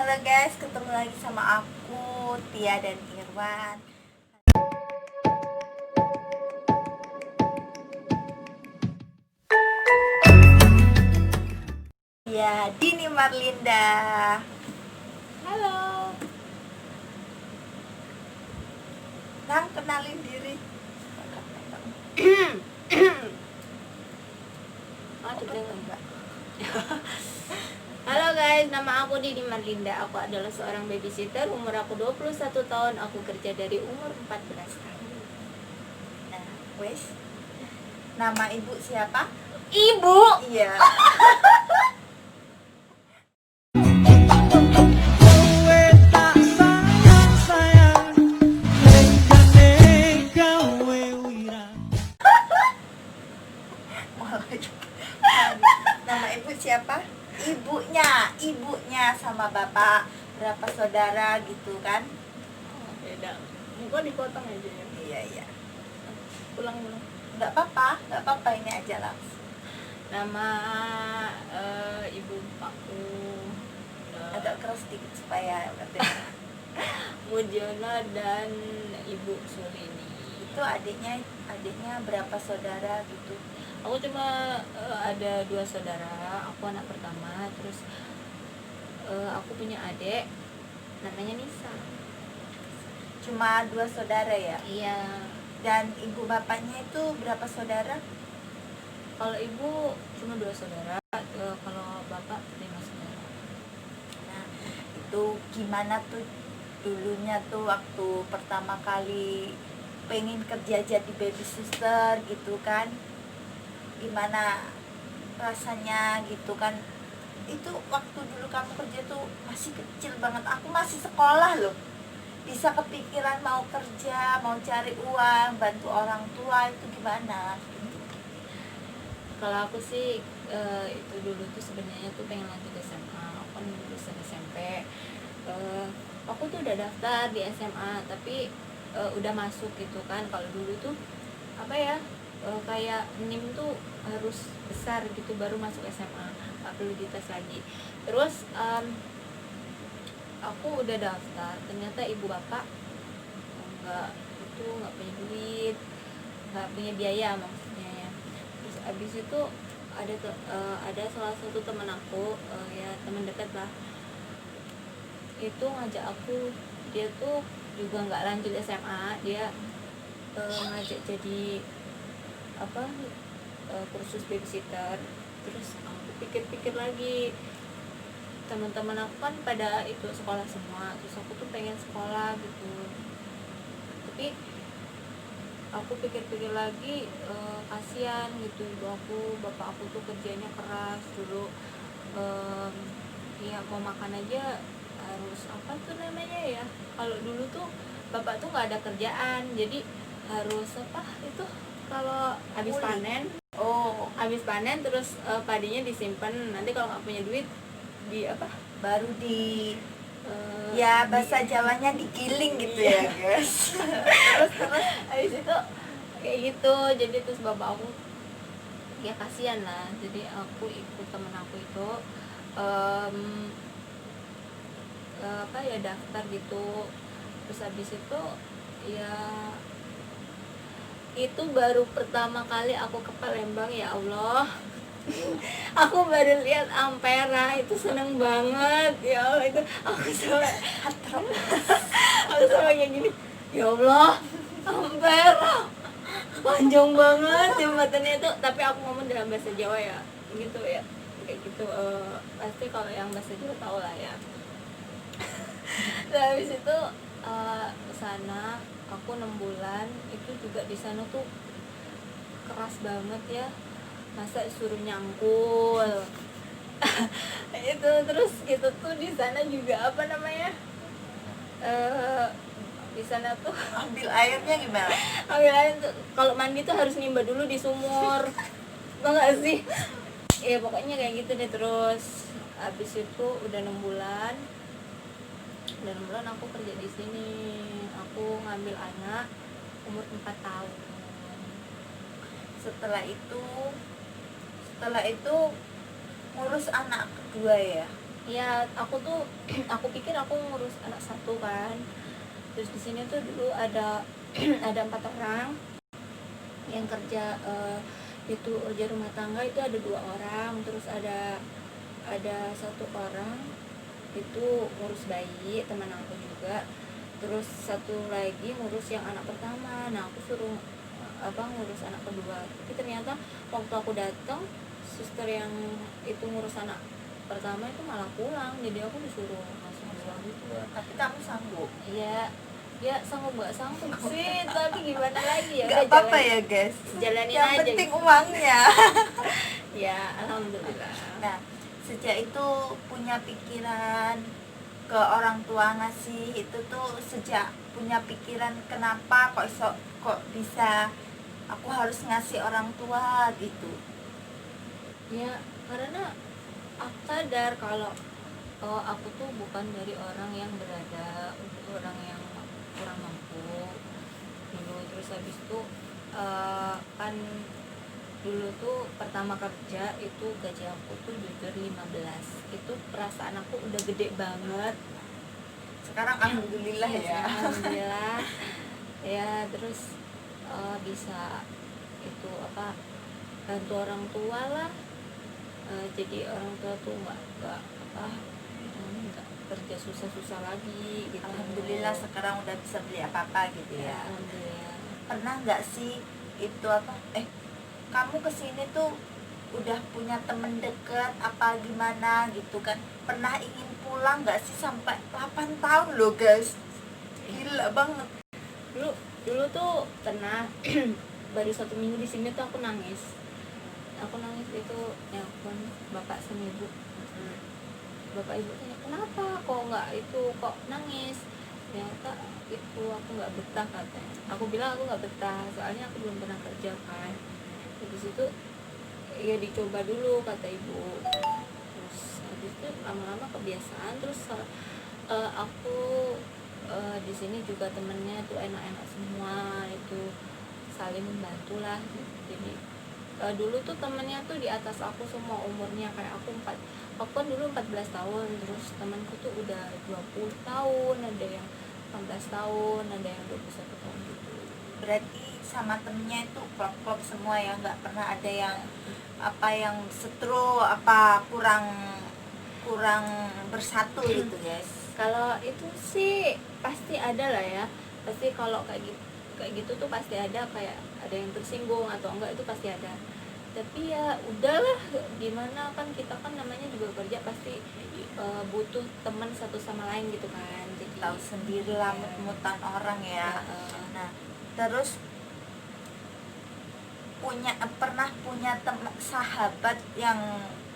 Halo guys, ketemu lagi sama aku, Tia dan Irwan. Ya, Dini Marlinda. Halo. Nang, kenalin diri. Enggak. Halo guys, nama aku Dini Marlinda. Aku adalah seorang babysitter. Umur aku 21 tahun. Aku kerja dari umur 14 tahun. Nah, wes. Nama ibu siapa? Ibu. Iya. Nama ibu siapa? Ibunya sama bapak. Berapa saudara gitu kan? Beda. Muka dipotong aja ya. Iya. Pulang. Nggak apa-apa, ini aja langsung. Nama ibu aku Agak keras dikit supaya katanya. Mujiono dan Ibu Sulini. Itu adiknya berapa saudara gitu? Aku cuma ada 2 saudara. Aku anak pertama. Terus aku punya adik namanya Nisa. Cuma 2 saudara ya? Iya. Dan ibu bapaknya itu berapa saudara? Kalau ibu cuma 2 saudara. Kalau bapak 5 saudara. Nah, itu gimana tuh dulunya tuh waktu pertama kali pengen kerja jadi babysitter gitu kan? Gimana rasanya gitu kan? Itu waktu dulu kamu kerja tuh masih kecil banget. Aku masih sekolah loh. Bisa kepikiran mau kerja, mau cari uang, bantu orang tua, itu gimana? Kalau aku sih itu dulu tuh sebenarnya tuh pengen lanjut SMA. Aku kan lulusan SMP. Aku tuh udah daftar di SMA, tapi udah masuk gitu kan. Kalau dulu tuh apa ya, kayak NIM tuh harus besar gitu baru masuk SMA, nggak perlu dites lagi. Terus aku udah daftar, ternyata ibu bapak nggak punya duit, nggak punya biaya maksudnya ya. Terus abis itu ada salah satu teman aku, ya teman dekat lah, itu ngajak aku. Dia tuh juga nggak lanjut SMA, dia ngajak jadi kursus babysitter. Terus aku pikir-pikir lagi, teman-teman aku kan pada itu sekolah semua, terus aku tuh pengen sekolah gitu. Tapi aku pikir-pikir lagi, kasihan gitu ibu aku, bapak aku tuh kerjanya keras dulu. Ya mau makan aja harus apa tuh namanya ya, kalau dulu tuh bapak tuh nggak ada kerjaan, jadi harus apa itu, kalau habis panen terus padinya disimpan, nanti kalau nggak punya duit di apa Baru ya bahasa Jawanya digiling gitu ya guys. terus habis itu kayak gitu. Jadi terus bapak aku ya kasihan lah, jadi aku ikut temen aku itu daftar gitu. Terus habis itu ya itu baru pertama kali aku ke Palembang, ya Allah. Aku baru lihat Ampera, itu seneng banget ya Allah. Itu aku sama kayak gini, ya Allah, Ampera panjang banget jembatannya itu. Tapi aku ngomong dalam bahasa Jawa ya gitu ya, kayak gitu. Pasti kalau yang bahasa Jawa tau lah ya. Nah, habis itu sana aku 6 bulan. Itu juga di sana tuh keras banget ya, masa suruh nyangkul. Itu terus gitu tuh di sana juga apa namanya, di sana tuh ambil airnya gimana? ambil air tuh, kalau mandi tuh harus nimba dulu di sumur. Tau gak sih ya, pokoknya kayak gitu deh. Terus habis itu udah 6 bulan aku kerja di sini. Aku ngambil anak umur 4 tahun. Setelah itu ngurus anak kedua ya? Ya aku tuh aku pikir aku ngurus anak satu kan, terus di sini tuh dulu ada ada 4 orang yang kerja, itu kerja rumah tangga itu ada 2 orang, terus ada 1 orang itu ngurus bayi teman aku juga, terus satu lagi ngurus yang anak pertama. Nah aku suruh ngurus anak kedua, tapi ternyata waktu aku datang suster yang itu ngurus anak pertama itu malah pulang, jadi aku disuruh langsung pulang gitu. Tapi kamu sanggup. Ya, ya sanggup nggak sanggup sih, tapi gimana lagi ya, Nggak udah apa-apa jalanin, ya guys, jalanin yang aja penting gitu. uangnya. Ya alhamdulillah. Nah, sejak itu punya pikiran ke orang tua ngasih itu tuh, sejak punya pikiran kenapa kok bisa aku harus ngasih orang tua gitu. Ya karena aku sadar kalau aku tuh bukan dari orang yang berada, orang yang kurang mampu dulu. Terus habis itu kan dulu tuh pertama kerja itu gaji aku tuh jujur 15, itu perasaan aku udah gede banget. Sekarang alhamdulillah ya. Alhamdulillah. Ya terus bisa itu bantu orang tua lah. Jadi orang tua tuh nggak kerja susah-susah lagi gitu. Alhamdulillah sekarang udah bisa beli apa-apa gitu Ya, ya. alhamdulillah. Pernah nggak sih itu kamu kesini tuh udah punya temen deket apa gimana gitu kan, pernah ingin pulang nggak sih? Sampai 8 tahun loh guys, gila banget. dulu dulu tuh pernah baru 1 minggu di sini tuh aku nangis itu nelpon bapak sama ibu. Bapak ibu tanya kenapa kok nggak itu, kok nangis. Ternyata itu aku nggak betah katanya. Aku bilang aku nggak betah soalnya aku belum pernah kerja kan. Habis itu ya dicoba dulu kata ibu, terus habis itu lama-lama kebiasaan. Terus aku di sini juga temennya tuh enak-enak semua, itu saling membantu lah. Jadi dulu tuh temennya tuh di atas aku semua umurnya, kayak aku kan dulu 14 tahun, terus temanku tuh udah 20 tahun, ada yang 18 tahun, ada yang 21 tahun gitu. Berarti sama temennya itu klop-klop semua ya, nggak pernah ada yang yang setru kurang bersatu gitu guys. Kalau itu sih pasti ada lah ya, pasti kalau kayak gitu tuh pasti ada, kayak ada yang tersinggung atau enggak itu pasti ada. Tapi ya udahlah, gimana kan kita kan namanya juga kerja, pasti butuh teman satu sama lain gitu kan. Jadi Tahu sendiri lah mut-mutan orang ya. Nah, terus pernah punya sahabat yang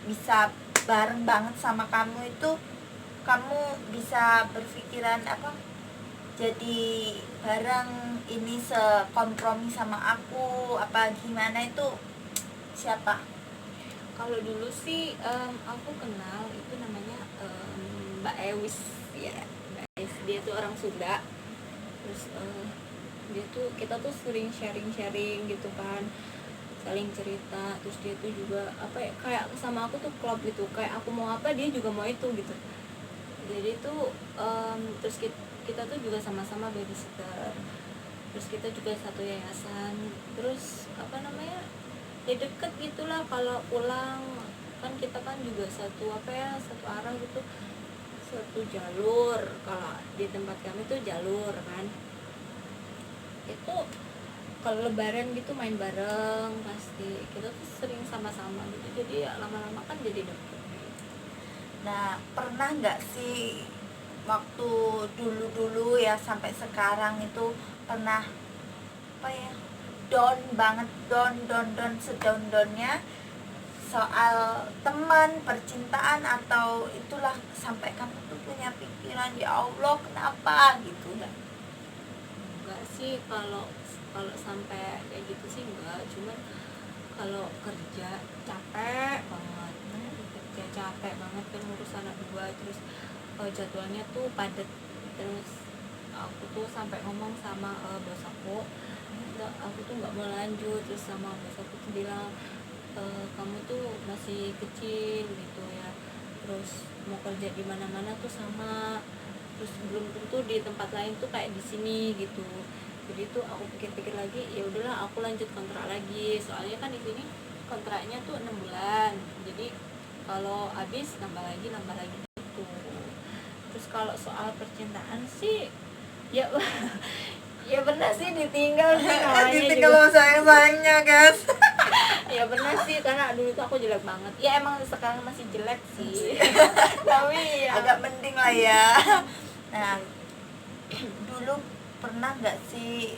bisa bareng banget sama kamu itu, kamu bisa berpikiran jadi bareng ini sekompromi sama aku apa gimana, itu siapa? kalau dulu sih aku kenal itu namanya Mbak Ewis ya. Mbak Ewis dia tuh orang Sunda. Terus kita tuh sering sharing gitu kan, saling cerita. Terus dia tuh juga kayak sama aku tuh klop gitu, kayak aku mau apa dia juga mau itu gitu. Jadi tuh terus kita tuh juga sama-sama babysitter, terus kita juga satu yayasan. Terus ya deket gitulah, kalau pulang kan kita kan juga satu arah gitu, satu jalur. Kalau di tempat kami tuh jalur kan, itu kalau lebaran gitu main bareng, pasti kita tuh sering sama-sama gitu. Jadi ya lama-lama kan jadi deket. Nah, pernah nggak sih waktu dulu ya sampai sekarang itu pernah down banget, down sedown-downnya soal teman, percintaan atau itulah, sampai kamu tuh punya pikiran ya Allah kenapa gitu nggak? Enggak sih, kalau sampai kayak gitu sih enggak. Cuman kalau kerja capek banget, kan ngurus anak 2, terus jadwalnya tuh padat. Terus aku tuh sampai ngomong sama bos aku tuh nggak mau lanjut. Terus sama bos aku tuh bilang kamu tuh masih kecil gitu ya, terus mau kerja di mana-mana tuh sama, terus belum tentu di tempat lain tuh kayak di sini gitu. Jadi tuh aku pikir-pikir lagi, ya udahlah aku lanjut kontrak lagi, soalnya kan di sini kontraknya tuh 6 bulan, jadi kalau habis nambah lagi gitu. Terus kalau soal percintaan sih ya ya pernah sih ditinggal sih namanya ditinggal juga. sama sayang-sayangnya guys. Ya benar sih, karena dulu tuh aku jelek banget ya, emang sekarang masih jelek sih tapi ya Agak mending lah ya. Nah, dulu pernah nggak sih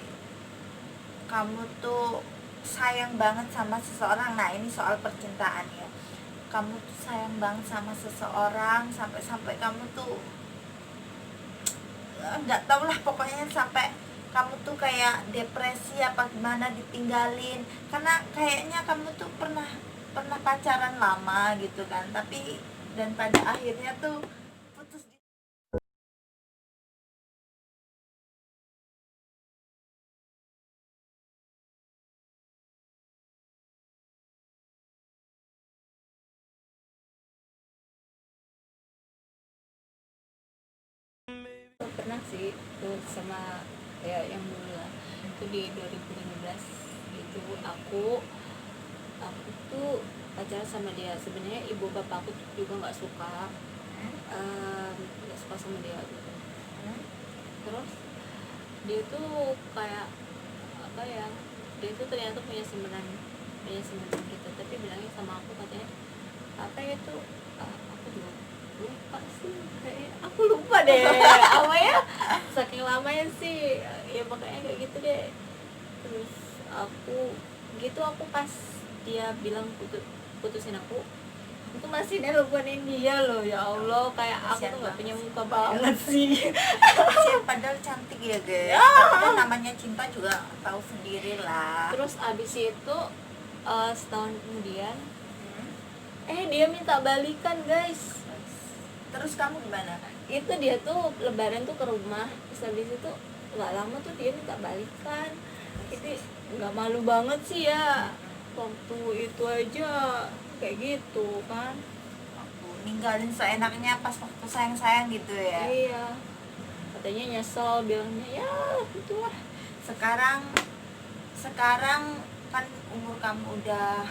kamu tuh sayang banget sama seseorang? Nah, ini soal percintaan ya. Kamu tuh sayang banget sama seseorang sampai kamu tuh nggak tau lah, pokoknya sampai kamu tuh kayak depresi apa gimana, ditinggalin karena kayaknya kamu tuh pernah pacaran lama gitu kan, tapi dan pada akhirnya tuh putus. pernah sih tuh sama ya yang dulu lah, itu di 2015 gitu. Aku tuh pacaran sama dia, sebenarnya ibu bapak aku tuh juga nggak suka, nggak suka sama dia gitu. Terus dia tuh kayak apa ya, dia tuh ternyata punya simpenan gitu, tapi bilangnya sama aku katanya apa ya tuh, aku juga lupa sih, kayak aku lupa deh apa ya, saking lamanya sih ya, makanya kayak gitu deh. Terus aku pas dia bilang putusin aku, itu masih nelponin dia loh, ya Allah, kayak aku Kasian tuh nggak banget punya sih. muka banget sih. Padahal cantik ya guys, tapi kan namanya cinta juga tahu sendiri lah. Terus abis itu setahun kemudian dia minta balikan guys. Terus kamu gimana? Itu dia tuh lebaran tuh ke rumah, terus habis itu nggak lama tuh dia minta balikan. Itu nggak malu banget sih ya, waktu itu aja kayak gitu kan. Aku ninggalin seenaknya pas waktu sayang-sayang gitu ya. Iya, katanya nyesel, bilangnya ya gitulah. Sekarang kan umur kamu udah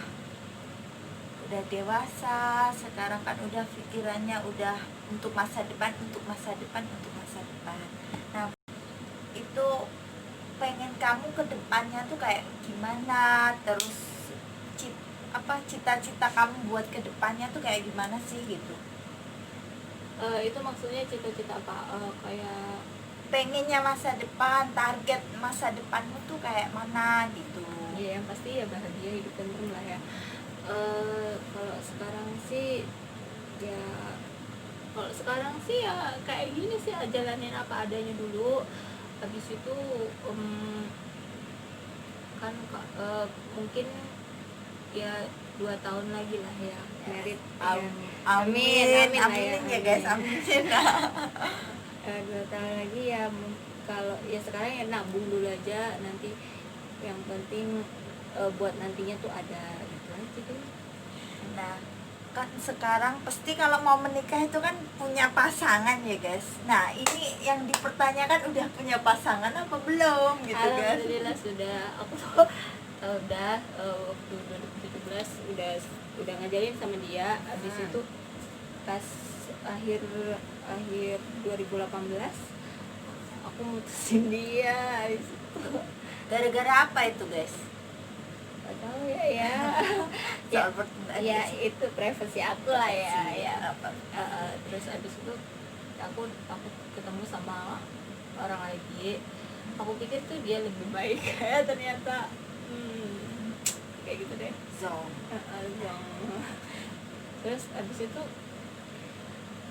dewasa, sekarang kan udah pikirannya udah untuk masa depan. Nah, itu pengen kamu ke depannya tuh kayak gimana, terus cita-cita kamu buat ke depannya tuh kayak gimana sih gitu? Itu maksudnya cita-cita apa? Kayak Pengennya masa depan, target masa depanmu tuh kayak mana gitu? ya yang pasti ya bahagia, hidup tentrem lah ya. Kalau sekarang sih ya, kayak gini sih, jalanin apa adanya dulu. Habis itu kan mungkin ya 2 tahun lagi lah ya merit. Amin lah ya guys, amin. 2 tahun lagi ya, kalau ya sekarang ya nabung dulu aja, nanti yang penting buat nantinya tuh ada gitu aja deh. Nah, kan sekarang pasti kalau mau menikah itu kan punya pasangan ya guys. Nah, ini yang dipertanyakan udah punya pasangan apa belum gitu kan? Alhamdulillah sudah, aku tuh udah waktu 2017 udah ngajarin sama dia. Habis itu pas akhir 2018 aku mutusin dia. Habis itu Gara-gara apa itu guys? gak tahu ya Soal percintaan ya guys. itu privasi aku lah ya. Apa? Terus abis itu aku ketemu sama orang lagi, aku pikir tuh dia lebih baik ternyata kayak gitu deh. Zong. Terus abis itu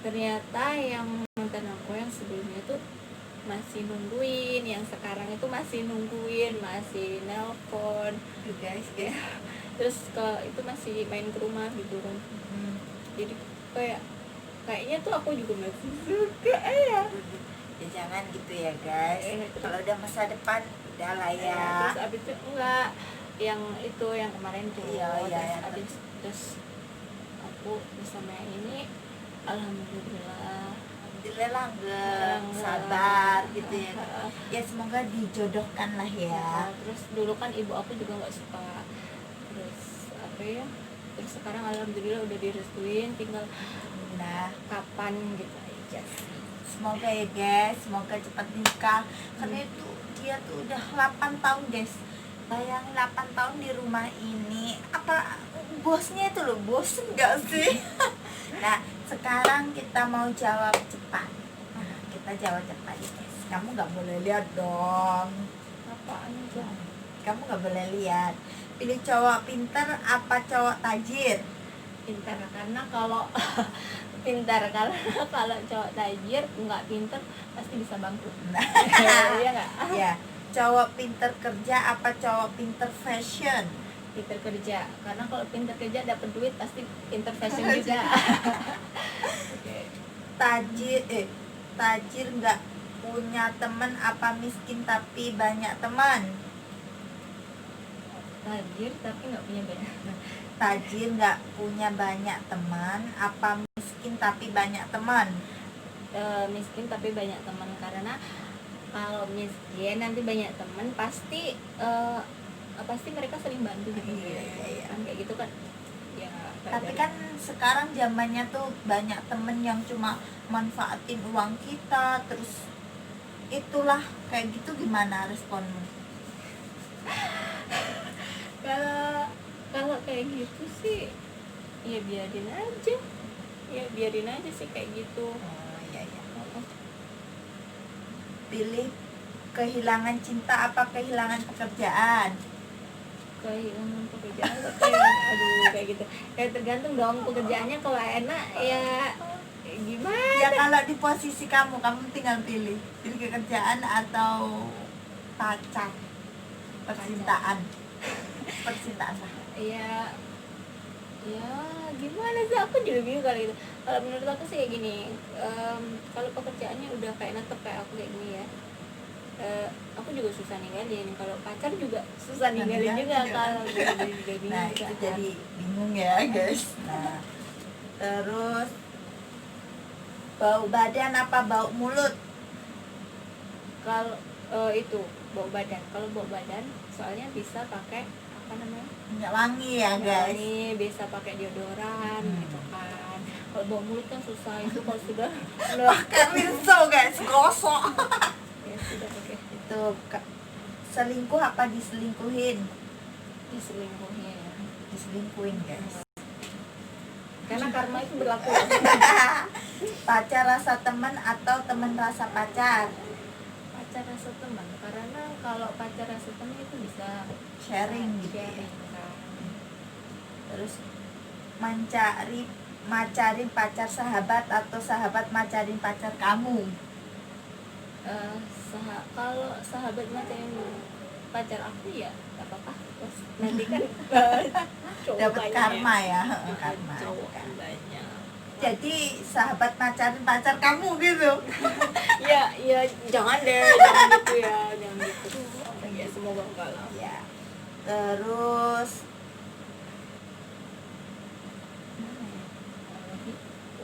ternyata yang mantan aku yang sebelumnya tuh masih nungguin, yang sekarang itu masih nungguin, masih nelpon Guys. terus itu masih main ke rumah gitu kan. Jadi kayaknya tuh aku juga masih suka ya. Ya jangan gitu ya guys. Kalau udah masa depan udah lah ya. Terus abis itu enggak, yang itu yang kemarin tuh. Iya, Terus aku bersama yang ini Alhamdulillah. Alhamdulillah langgeng, Alhamdulillah. sabar gitu ya. Ya semoga dijodohkan lah Ya, ya. terus dulu kan ibu aku juga nggak suka, terus apa ya, terus sekarang alhamdulillah udah direstuin, tinggal Nah, kapan gitu aja sih. semoga ya guys, semoga cepat nikah. Karena itu dia tuh udah 8 tahun guys. Bayangin 8 tahun di rumah ini. Apa bosnya itu loh, bosen gak sih? Nah, sekarang kita mau jawab cepat. Nah, kita jawab cepat ya guys. Kamu gak boleh lihat dong. Apaan aja? Kamu gak boleh lihat. Pilih cowok pinter apa cowok tajir? Pintar, karena kalau pintar, kalau cowok tajir nggak pintar pasti bisa bangkrut. Nah, Iya nggak? ya, cowok pinter kerja apa cowok pinter fashion? Pintar kerja, karena kalau pintar kerja dapat duit pasti pintar fashion juga. Oke. Tajir nggak punya teman apa miskin tapi banyak teman? Tajir tapi nggak punya banyak. Tajir nggak punya banyak teman apa miskin tapi banyak teman? Miskin tapi banyak teman, karena kalau miskin nanti banyak teman pasti pasti mereka saling bantu gitu. Iya. Kan kayak gitu kan ya. Tapi kan sekarang zamannya tuh banyak temen yang cuma manfaatin uang kita, terus itulah kayak gitu. Gimana responmu? Kalau kayak gitu sih ya biarin aja sih kayak gitu. Oh iya. Pilih kehilangan cinta apa kehilangan pekerjaan? Kehilangan pekerjaan kayak gitu, kayak tergantung dong pekerjaannya. Kalau enak ya gimana Ya kalau di posisi kamu tinggal pilih pekerjaan atau pacar, percintaan lah. ya gimana sih, aku juga bingung kali itu. Kalau menurut aku sih kayak gini, kalau pekerjaannya udah kayak netep kayak aku kayak gini ya, aku juga susah ninggalin. Kalau pacar juga susah ninggalin juga kalau juga bingung. Nah itu jadi bingung ya guys. Nah terus bau badan apa bau mulut? Kalau itu bau badan, soalnya bisa pakai apa namanya, Minyak wangi ya guys. ini bisa pakai deodoran gitu kan. Kalau bau mulut kan susah, itu kalau sudah Pakai rinso guys, gosok. ya sudah pakai Itu selingkuh apa diselingkuhin? Diselingkuhin guys. karena karma itu berlaku. Pacar rasa teman atau teman rasa pacar? Pacar rasa teman, karena kalau pacar rasa teman itu bisa Sharing gitu ya. sharing kan. Terus macarin pacar sahabat atau sahabat macarin pacar kamu? Kalau sahabat macarin pacar aku ya gak apa-apa. Terus nanti kan cowok Dapat banyak karma ya. Dapat Karma. cowok banyak. Jadi sahabat macarin pacar kamu gitu. Ya jangan gitu ya, jangan gitu. Ya semoga enggak lah. Ya. Terus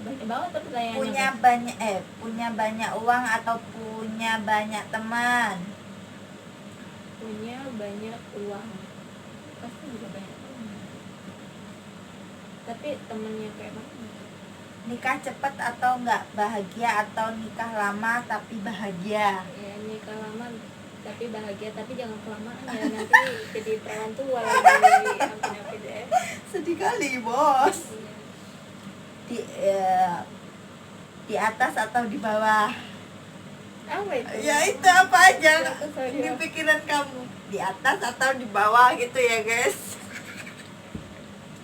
Banyak banget pertanyaannya. punya banyak uang atau punya banyak teman? Punya banyak uang pasti juga banyak teman. Tapi temennya kayak mana? Nikah cepat atau enggak bahagia atau nikah lama tapi bahagia? Ya nikah lama tapi bahagia, tapi jangan kelamaan ya, nanti jadi perawan tua lagi. Ampun deh. Sedih kali bos. Di atas atau di bawah? Apa itu? Ya itu apa aja Sorry. di pikiran kamu, di atas atau di bawah gitu ya guys.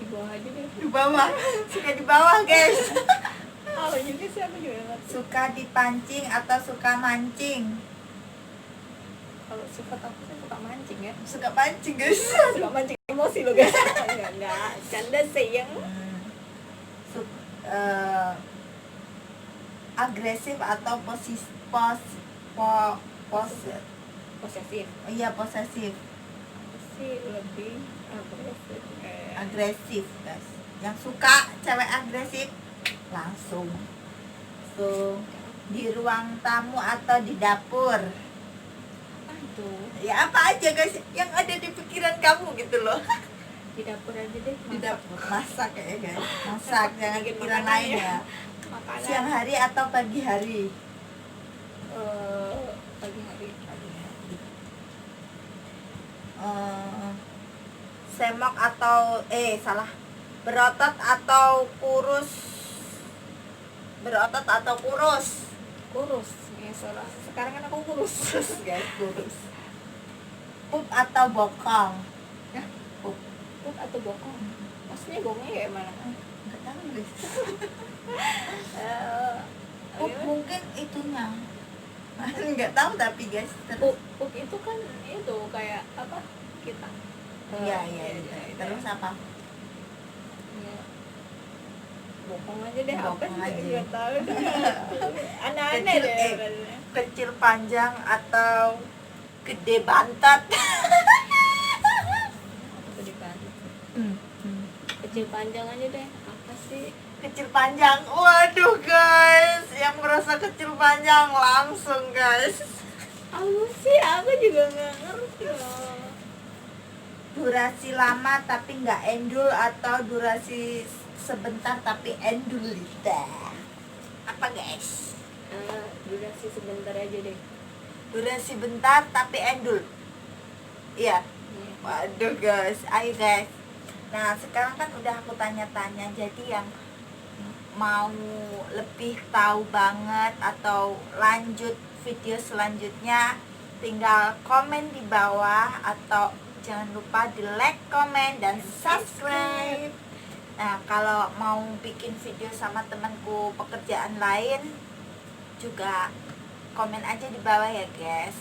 Di bawah aja deh. Di bawah, suka di bawah guys. Apa juga sih, aku juga ngerti. Suka dipancing atau suka mancing? Kalau sifat aku sih suka mancing ya. Suka pancing guys. Suka mancing emosi lo guys. Enggak, canda sayang. Agresif atau posesif? Posesif. Iya posesif. Aku sih lebih agresif. Agresif guys. Yang suka cewek agresif langsung di ruang tamu atau di dapur. Apa itu? Ya apa aja guys yang ada di pikiran kamu gitu loh. Di dapur aja deh. Di dapur masak ya guys, masak, jangan Bikin pikiran makanan lain ya. ya. Makanan. Siang hari atau pagi hari? Pagi hari. Semok atau berotot atau kurus? Berotot atau kurus? Kurus. Ya salah. Sekarang kan aku kurus. Guys, kurus. Pup atau bokong? Hah? Pup. Pup atau bokong? Maksudnya gongnya kayak mana? Enggak tahu guys. Eh, Pup mungkin itunya. Enggak tahu tapi guys. Pup itu kan itu kayak apa? Kita. Iya. Terus apa? Ya. Bokong aja deh. Apa Bokong sih? aja. Nggak tahu. Aneh-aneh Kecil, deh. kecil panjang atau gede bantet? Apa dibantu? Kecil panjang aja deh. Apa sih? Kecil panjang. Waduh guys, yang merasa kecil panjang langsung guys. Aku sih, aku juga nggak ngerti loh. Durasi lama tapi nggak endul atau durasi sebentar tapi endul lidah? Apa guys? Durasi sebentar aja deh. Durasi bentar tapi endul. Iya. Iya. Waduh guys, ayo guys. Nah sekarang kan udah aku tanya-tanya, jadi yang mau lebih tahu banget atau lanjut video selanjutnya tinggal komen di bawah atau jangan lupa di like, komen, dan subscribe. Nah kalau mau bikin video sama temanku pekerjaan lain juga komen aja di bawah ya guys.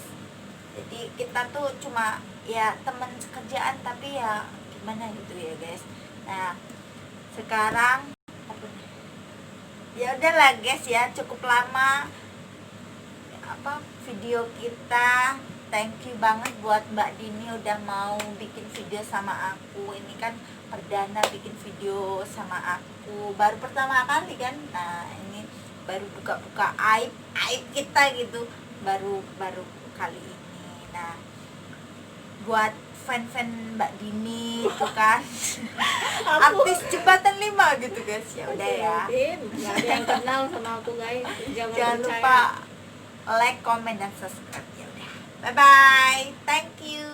Jadi kita tuh cuma ya teman kerjaan tapi ya gimana gitu ya guys. Nah sekarang ya udahlah guys ya, cukup lama apa video kita. Thank you banget buat Mbak Dini udah mau bikin video sama aku. Ini kan perdana bikin video sama aku, baru pertama kali kan. Nah ini baru buka-buka aib kita gitu, baru kali ini. Nah buat fan-fan Mbak Dini itu kan artis jembatan 5 gitu guys, ya udah ya, Nggak ada yang kenal sama aku guys. Jangan jangan percaya. lupa like, comment, dan subscribe. Ya udah, bye bye, thank you.